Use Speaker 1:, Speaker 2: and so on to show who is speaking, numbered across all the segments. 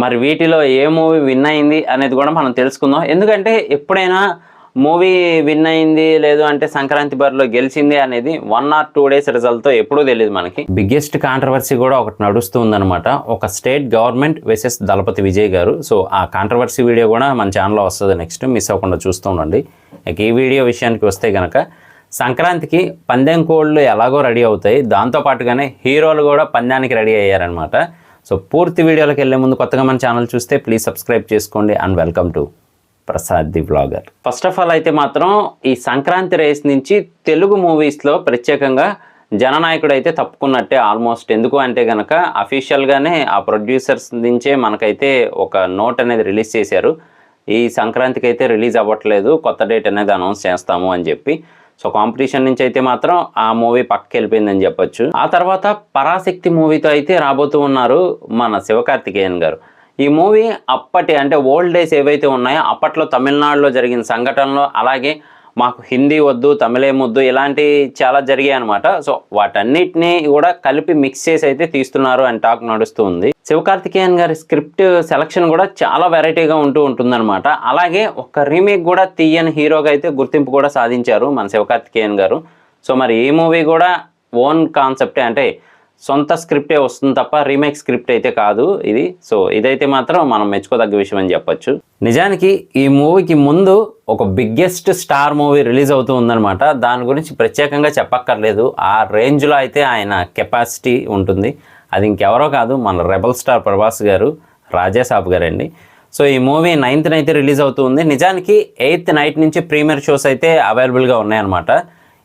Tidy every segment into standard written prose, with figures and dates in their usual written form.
Speaker 1: మరి వీటిలో ఏ movie win అయింది అనేది కూడా మనం తెలుసుకుందాం. ఎందుకంటే ఎప్పుడైనా మూవీ విన్ అయింది లేదు అంటే సంక్రాంతి బరిలో గెలిచింది అనేది 1 or 2 days రిజల్ట్తో ఎప్పుడూ తెలియదు మనకి. బిగ్గెస్ట్ కాంట్రవర్సీ కూడా ఒకటి నడుస్తూ ఉందన్నమాట. ఒక స్టేట్ గవర్నమెంట్ వర్సెస్ దళపతి విజయ్ గారు. సో ఆ కాంట్రవర్సీ వీడియో కూడా మన ఛానల్లో వస్తుంది, నెక్స్ట్ మిస్ అవ్వకుండా చూస్తూ ఉండండి. ఈ వీడియో విషయానికి వస్తే కనుక సంక్రాంతికి పందెం కోళ్ళు ఎలాగో రెడీ అవుతాయి, దాంతోపాటుగానే హీరోలు కూడా పందానికి రెడీ అయ్యారనమాట. సో పూర్తి వీడియోలోకి వెళ్ళే ముందు కొత్తగా మన ఛానల్ చూస్తే ప్లీజ్ సబ్స్క్రైబ్ చేసుకోండి and welcome to Prasad the vlogger. First of all అయితే మాత్రం ఈ సంక్రాంతి రేస్ నుంచి తెలుగు మూవీస్లో ప్రత్యేకంగా జననాయకుడు అయితే తప్పుకున్నట్టే ఆల్మోస్ట్. ఎందుకు అంటే కనుక అఫీషియల్గానే ఆ ప్రొడ్యూసర్స్ నుంచే మనకైతే ఒక నోట్ అనేది రిలీజ్ చేశారు, ఈ సంక్రాంతికి అయితే రిలీజ్ అవ్వట్లేదు, కొత్త డేట్ అనేది అనౌన్స్ చేస్తాము అని చెప్పి. సో కాంపిటీషన్ నుంచి అయితే మాత్రం ఆ మూవీ పక్కకి వెళ్ళిపోయిందని చెప్పొచ్చు. ఆ తర్వాత పరాశక్తి మూవీతో అయితే రాబోతూ ఉన్నారు మన శివకార్తికేయన్ గారు. ఈ మూవీ అప్పటి అంటే ఓల్డ్ డేస్ ఏవైతే ఉన్నాయో అప్పట్లో తమిళనాడులో జరిగిన సంఘటనలు, అలాగే మాకు హిందీ వద్దు తమిళం వద్దు ఇలాంటివి చాలా జరిగాయి అనమాట. సో వాటన్నిటినీ కూడా కలిపి మిక్స్ చేసి అయితే తీస్తున్నారు అని టాక్ నడుస్తూ ఉంది. శివకార్తికేయన్ గారి స్క్రిప్ట్ సెలక్షన్ కూడా చాలా వెరైటీగా ఉంటుందన్నమాట. అలాగే ఒక రీమేక్ కూడా తీయని హీరోగా అయితే గుర్తింపు కూడా సాధించారు మన శివకార్తికేయన్ గారు. సో మరి ఈ మూవీ కూడా ఓన్ కాన్సెప్టే, అంటే సొంత స్క్రిప్టే వస్తుంది తప్ప రీమేక్ స్క్రిప్ట్ అయితే కాదు ఇది. సో ఇదైతే మాత్రం మనం మెచ్చుకోదగ్గ విషయం అని చెప్పొచ్చు. నిజానికి ఈ మూవీకి ముందు ఒక బిగ్గెస్ట్ స్టార్ మూవీ రిలీజ్ అవుతూ ఉందన్నమాట. దాని గురించి ప్రత్యేకంగా చెప్పక్కర్లేదు, ఆ రేంజ్లో అయితే ఆయన కెపాసిటీ ఉంటుంది. అది ఇంకెవరో కాదు, మన రెబల్ స్టార్ ప్రభాస్ గారు, రాజాసాబ్ గారండి. సో ఈ మూవీ 9th అయితే రిలీజ్ అవుతుంది. నిజానికి 8th నైట్ నుంచి ప్రీమియర్ షోస్ అయితే అవైలబుల్గా ఉన్నాయన్నమాట.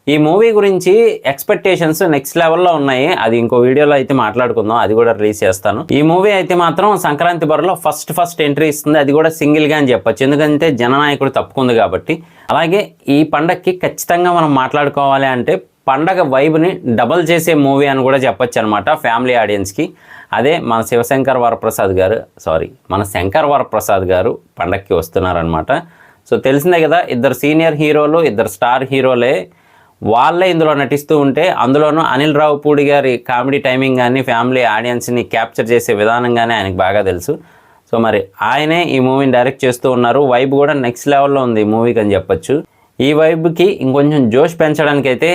Speaker 1: ఈ మూవీ గురించి ఎక్స్పెక్టేషన్స్ నెక్స్ట్ లెవెల్లో ఉన్నాయి, అది ఇంకో వీడియోలో అయితే మాట్లాడుకుందాం, అది కూడా రిలీజ్ చేస్తాను. ఈ మూవీ అయితే మాత్రం సంక్రాంతి బరిలో ఫస్ట్ ఎంట్రీ ఇస్తుంది, అది కూడా సింగిల్గా అని చెప్పొచ్చు, ఎందుకంటే జననాయకుడు తప్పుకుంది కాబట్టి. అలాగే ఈ పండగకి ఖచ్చితంగా మనం మాట్లాడుకోవాలి అంటే పండగ వైబ్ని డబల్ చేసే మూవీ అని కూడా చెప్పొచ్చు అనమాట ఫ్యామిలీ ఆడియన్స్కి. అదే మన శంకర్ వరప్రసాద్ గారు పండగకి వస్తున్నారనమాట. సో తెలిసిందే కదా, ఇద్దరు సీనియర్ హీరోలు, ఇద్దరు స్టార్ హీరోలే, వాళ్ళే ఇందులో నటిస్తూ ఉంటే అందులోనూ అనిల్ రావుపూడి గారి కామెడీ టైమింగ్ కానీ ఫ్యామిలీ ఆడియన్స్ని క్యాప్చర్ చేసే విధానం కానీ ఆయనకు బాగా తెలుసు. సో మరి ఆయనే ఈ మూవీని డైరెక్ట్ చేస్తూ ఉన్నారు. వైబ్ కూడా నెక్స్ట్ లెవెల్లో ఉంది ఈ మూవీకి అని చెప్పొచ్చు. ఈ వైబ్కి ఇంకొంచెం జోష్ పెంచడానికి అయితే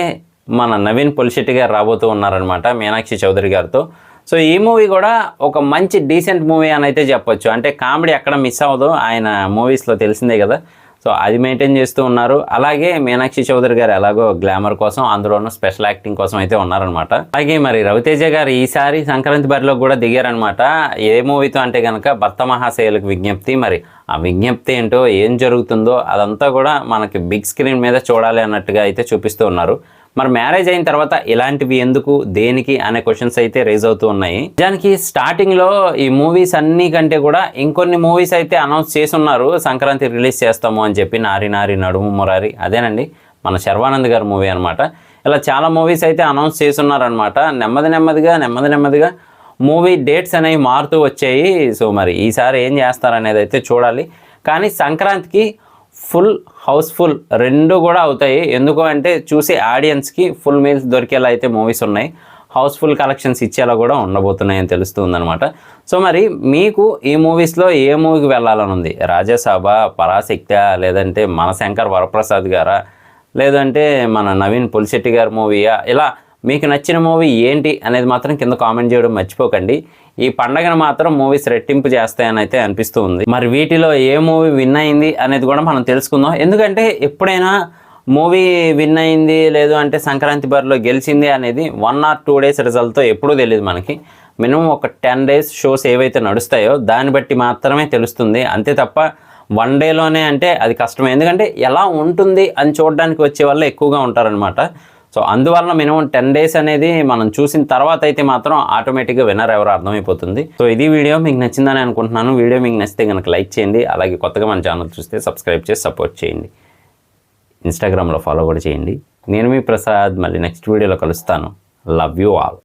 Speaker 1: మన నవీన్ పొలిశెట్టి గారు రాబోతూ ఉన్నారనమాట మీనాక్షి చౌదరి గారితో. సో ఈ మూవీ కూడా ఒక మంచి డీసెంట్ మూవీ అని అయితే చెప్పొచ్చు, అంటే కామెడీ ఎక్కడ మిస్ అవ్వదు ఆయన మూవీస్లో, తెలిసిందే కదా. సో అది మెయింటైన్ చేస్తూ ఉన్నారు. అలాగే మీనాక్షి చౌదరి గారు ఎలాగో గ్లామర్ కోసం, అందులోనూ స్పెషల్ యాక్టింగ్ కోసం అయితే ఉన్నారనమాట. అలాగే మరి రవితేజ గారు ఈసారి సంక్రాంతి బరిలో కూడా దిగారనమాట. ఏ మూవీతో అంటే కనుక భర్త మహాశయులకు విజ్ఞప్తి. మరి ఆ విజ్ఞప్తి ఏంటో, ఏం జరుగుతుందో అదంతా కూడా మనకి బిగ్ స్క్రీన్ మీద చూడాలి అన్నట్టుగా అయితే చూపిస్తూ ఉన్నారు. మరి మ్యారేజ్ అయిన తర్వాత ఇలాంటివి ఎందుకు, దేనికి అనే క్వశ్చన్స్ అయితే రేజ్ అవుతూ ఉన్నాయి. నిజానికి స్టార్టింగ్లో ఈ మూవీస్ అన్ని కంటే కూడా ఇంకొన్ని మూవీస్ అయితే అనౌన్స్ చేసి ఉన్నారు, సంక్రాంతి రిలీజ్ చేస్తాము అని చెప్పి. నారి నారి నడుము మురారి, అదేనండి మన శర్వానంద్ గారి మూవీ అనమాట. ఇలా చాలా మూవీస్ అయితే అనౌన్స్ చేసి ఉన్నారనమాట. నెమ్మదిగా మూవీ డేట్స్ అనేవి మారుతూ వచ్చాయి. సో మరి ఈసారి ఏం చేస్తారనేది అయితే చూడాలి. కానీ సంక్రాంతికి ఫుల్ హౌస్ఫుల్ రెండు కూడా అవుతాయి. ఎందుకు అంటే చూసే ఆడియన్స్కి ఫుల్ మీల్స్ దొరికేలా అయితే మూవీస్ ఉన్నాయి, హౌస్ఫుల్ కలెక్షన్స్ ఇచ్చేలా కూడా ఉండబోతున్నాయని తెలుస్తుందన్నమాట. సో మరి మీకు ఈ మూవీస్లో ఏ మూవీకి వెళ్ళాలని ఉంది? రాజాసాబా, పరాశక్తి, లేదంటే మన శంకర్ వరప్రసాద్ గారా, లేదంటే మన నవీన్ పొలిశెట్టి గారి మూవీయా? ఇలా మీకు నచ్చిన మూవీ ఏంటి అనేది మాత్రం కింద కామెంట్ చేయడం మర్చిపోకండి. ఈ పండగను మాత్రం మూవీస్ రెట్టింపు చేస్తాయని అయితే అనిపిస్తూ ఉంది. మరి వీటిలో ఏ మూవీ విన్ అయింది అనేది కూడా మనం తెలుసుకుందాం. ఎందుకంటే ఎప్పుడైనా మూవీ విన్ అయింది లేదు అంటే సంక్రాంతి బరిలో గెలిచింది అనేది 1 or 2 days రిజల్ట్తో ఎప్పుడూ తెలియదు మనకి. మినిమం ఒక 10 days షోస్ ఏవైతే నడుస్తాయో దాన్ని బట్టి మాత్రమే తెలుస్తుంది. అంతే తప్ప 1 dayలోనే అంటే అది కష్టమే, ఎందుకంటే ఎలా ఉంటుంది అని చూడడానికి వచ్చే వాళ్ళు ఎక్కువగా ఉంటారనమాట. సో అందువల్ల మినిమం 10 days అనేది మనం చూసిన తర్వాత అయితే మాత్రం ఆటోమేటిక్గా విన్నర్ ఎవరో అర్థమైపోతుంది. సో ఇది వీడియో మీకు నచ్చిందని అనుకుంటున్నాను. వీడియో మీకు నచ్చితే కనుక లైక్ చేయండి, అలాగే కొత్తగా మన ఛానల్ చూస్తే సబ్స్క్రైబ్ చేసి సపోర్ట్ చేయండి. ఇన్స్టాగ్రామ్లో ఫాలో కూడా చేయండి. నేను మీ ప్రసాద్, మళ్ళీ నెక్స్ట్ వీడియోలో కలుస్తాను. Love you all.